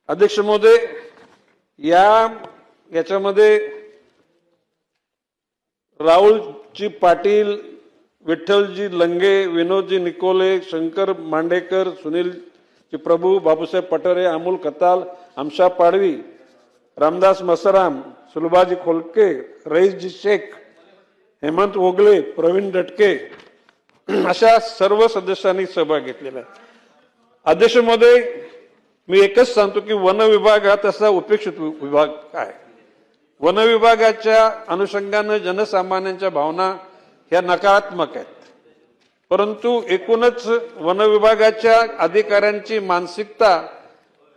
अध्यक्ष महोदय, याच्यामध्ये राहुलजी पाटील, विठ्ठलजी लंगे, विनोदजी निकोले, शंकर मांडेकर, सुनीलजी प्रभू, बाबूसाहेब पठारे, अमोल कताल, आमशा पाडवी, रामदास मसराम, सुलभाजी खोलके, रईसजी शेख, हेमंत ओगले, प्रवीण दटके अशा सर्व सदस्यांनी सहभाग घेतलेला आहे। अध्यक्ष महोदय, मी एकच सांगतो की वन विभाग हा तसा उपेक्षित विभाग आहे। वन विभागाच्या अनुषंगाने जनसामान्यांच्या भावना ह्या नकारात्मक आहेत, परंतु एकूणच वन विभागाच्या अधिकाऱ्यांची मानसिकता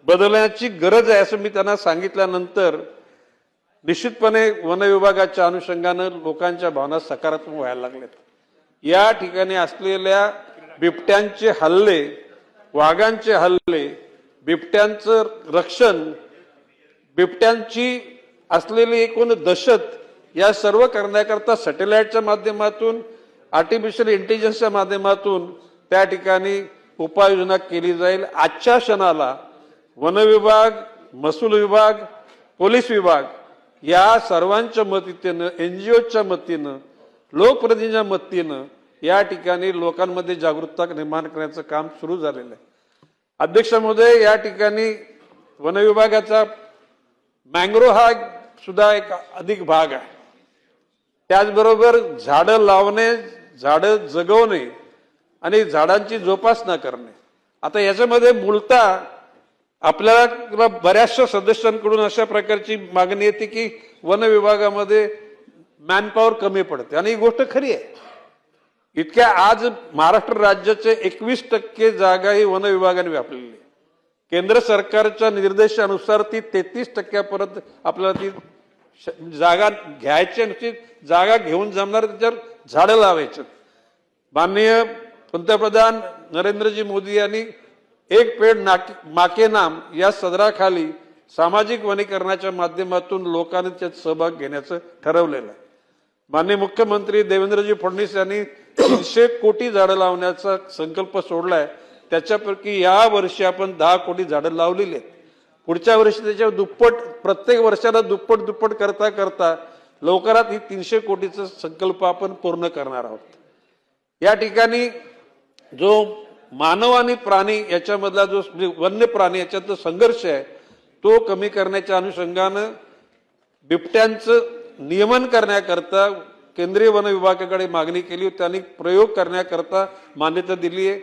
बदलण्याची गरज आहे असं मी त्यांना सांगितल्यानंतर निश्चितपणे वन विभागाच्या अनुषंगाने लोकांच्या भावना सकारात्मक व्हायला लागल्यात। या ठिकाणी असलेल्या बिबट्यांचे हल्ले, वाघांचे हल्ले, बिबट्यांचं रक्षण, बिबट्यांची असलेली एकूण दहशत या सर्व करण्याकरता सॅटेलाइटच्या माध्यमातून, आर्टिफिशियल इंटेलिजन्सच्या माध्यमातून त्या ठिकाणी उपाययोजना केली जाईल। आजच्या क्षणाला वन विभाग, महसूल विभाग, पोलीस विभाग या सर्वांच्या मदतीनं, एनजीओच्या मदतीनं, लोकप्रतिनिधींच्या मदतीनं या ठिकाणी लोकांमध्ये जागरूकता निर्माण करण्याचं काम सुरू झालेलं आहे। अध्यक्ष महोदय, या ठिकाणी वन विभागाचा मँग्रोव्ह हा सुद्धा एक अधिक भाग आहे। त्याचबरोबर झाडं लावणे, झाडं जगवणे आणि झाडांची जोपासना करणे। आता याच्यामध्ये मूलतः आपल्याला बऱ्याचशा सदस्यांकडून अशा प्रकारची मागणी येते की वन विभागामध्ये मॅनपॉवर कमी पडते, आणि ही गोष्ट खरी आहे। इतक्या आज महाराष्ट्र राज्याचे 21% जागा ही वन विभागाने व्यापलेली आहे। केंद्र सरकारच्या निर्देशानुसार ती 33% आपल्याला ती जागा घ्यायची, नुसती जागा घेऊन जमणार, त्याच्यावर झाडं लावायचं। माननीय पंतप्रधान नरेंद्रजी मोदी यांनी एक पेड माके नाम या सदराखाली सामाजिक वनीकरणाच्या माध्यमातून लोकांनी त्यात सहभाग घेण्याचं ठरवलेलं आहे। माननीय मुख्यमंत्री देवेंद्रजी फडणवीस यांनी 300 कोटी झाडं लावण्याचा संकल्प सोडलाय। त्याच्यापैकी या वर्षी आपण 10 कोटी झाडं लावलेली आहेत। पुढच्या वर्षी त्याच्या दुप्पट, प्रत्येक वर्षाला दुप्पट करता करता लवकरात ही 300 कोटीचा संकल्प आपण पूर्ण करणार आहोत। या ठिकाणी जो मानव आणि प्राणी याच्यामधला जो वन्य प्राणी याच्यात संघर्ष आहे तो कमी करण्याच्या अनुषंगानं बिबट्यांचं नियमन करण्याकरता केंद्रीय वन विभागाकडे मागणी केली, त्यांनी प्रयोग करण्याकरता मान्यता दिली आहे।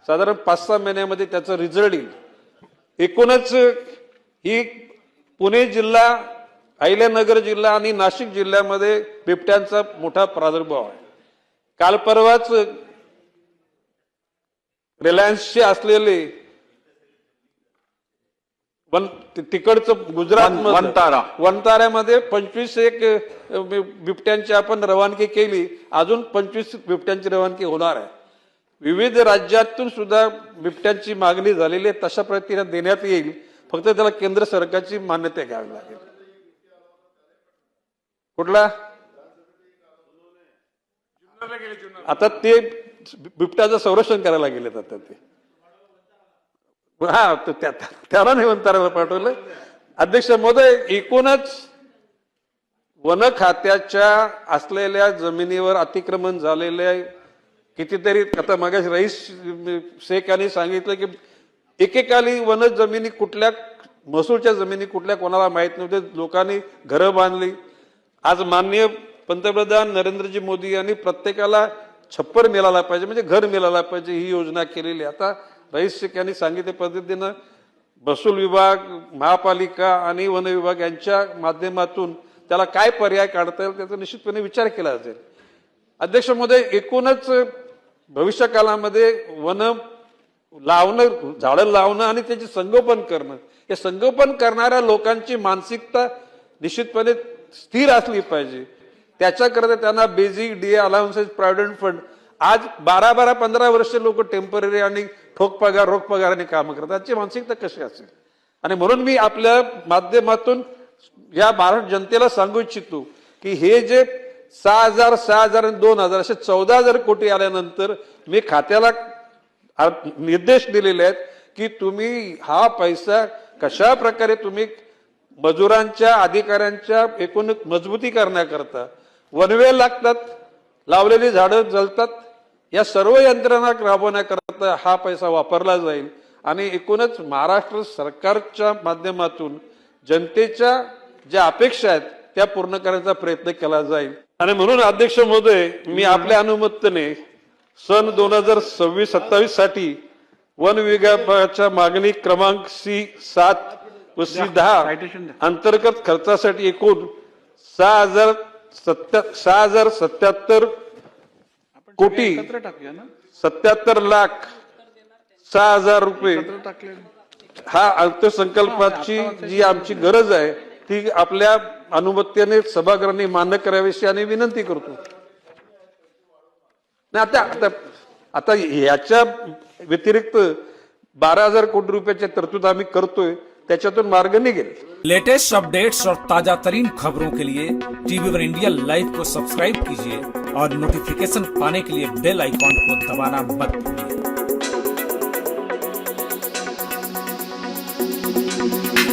साधारण 5-6 महिन्यामध्ये त्याचा रिझल्ट येईल। एकूणच ही पुणे जिल्हा, अहिल्यानगर जिल्हा आणि नाशिक जिल्ह्यामध्ये बिबट्यांचा मोठा प्रादुर्भाव आहे। काल परवाच रिलायन्सचे असलेले तिकडचं गुजरात वनताऱ्यामध्ये 25 बिबट्यांची आपण रवानगी केली, अजून 25 बिबट्यांची रवानगी होणार आहे। विविध राज्यातून सुद्धा बिबट्यांची मागणी झालेली आहे, तशा पद्धतीने देण्यात येईल, फक्त त्याला केंद्र सरकारची मान्यता घ्यावी लागेल। कुठला? आता ते बिबट्याचं संरक्षण करायला गेलेत आता ते, हा त्याला नाही वनताऱ्याला पाठवलं। अध्यक्ष महोदय, एकूणच वन खात्याच्या असलेल्या जमिनीवर अतिक्रमण झालेले कितीतरी, आता मागाशी रईस शेख यांनी सांगितलं की एकेकाली वन जमिनी कुठल्या, महसूलच्या जमिनी कुठल्या कोणाला माहित नव्हते, लोकांनी घरं बांधली। आज माननीय पंतप्रधान नरेंद्रजी मोदी यांनी प्रत्येकाला छप्पर मिळाला पाहिजे, म्हणजे घर मिळाला पाहिजे, ही योजना केलेली। आता रईस शेख यांनी सांगितल्या पद्धतीनं महसूल विभाग, महापालिका आणि वन विभाग यांच्या माध्यमातून त्याला काय पर्याय काढता येईल त्याचा निश्चितपणे विचार केला जाईल। अध्यक्ष महोदय, एकूणच भविष्य काळामध्ये वन लावणं, झाडं लावणं आणि त्याचे संगोपन करणं, हे संगोपन करणाऱ्या लोकांची मानसिकता निश्चितपणे स्थिर असली पाहिजे। त्याच्याकरता त्यांना basic DA allowances, provident fund, आज 12-15 वर्ष लोक टेम्पररी आणि रोख पगाराने काम करतात, त्याची मानसिकता कशी असेल? आणि म्हणून मी आपल्या माध्यमातून या महाराष्ट्र जनतेला सांगू इच्छितो की हे जे 6,000, 6,000 आणि 2,000 असे 14,000 कोटी आल्यानंतर मी खात्याला निर्देश दिलेले आहेत की तुम्ही हा पैसा कशा प्रकारे तुम्ही मजुरांच्या अधिकाऱ्यांच्या एकूण मजबूतीकरणाकरता वनवे लागतात, लावलेली झाडं जळतात, या सर्व यंत्रणा राबवण्याकरता हा पैसा वापरला जाईल आणि एकूणच महाराष्ट्र सरकारच्या माध्यमातून जनतेच्या ज्या अपेक्षा आहेत त्या पूर्ण करण्याचा प्रयत्न केला जाईल. आणि म्हणून अध्यक्ष महोदय, मी आपल्या अनुमतीने सन 2026-27 साठी वन विभागाच्या मागणी क्रमांक C7 व C10 अंतर्गत खर्चासाठी एकूण 6,077 कोटी 77 लाख 6,000 रुपये हा अर्थसंकल्पाची जी आमची गरज आहे ती आपल्या अनुमतीने सभागृहाने मान्य करावीशी आणि विनंती करतो. आता आता आता याच्या व्यतिरिक्त 12,000 कोटी रुपयाची तरतूद आम्ही करतोय, त्याच्यातून मार्ग निघेल. लेटेस्ट अपडेट्स और ताजा तरीन खबरों के लिए टीवी वन इंडिया लाइव को सब्सक्राइब कीजिए और नोटिफिकेशन पाने के लिए बेल आइकॉन को दबाना मत भूलिए.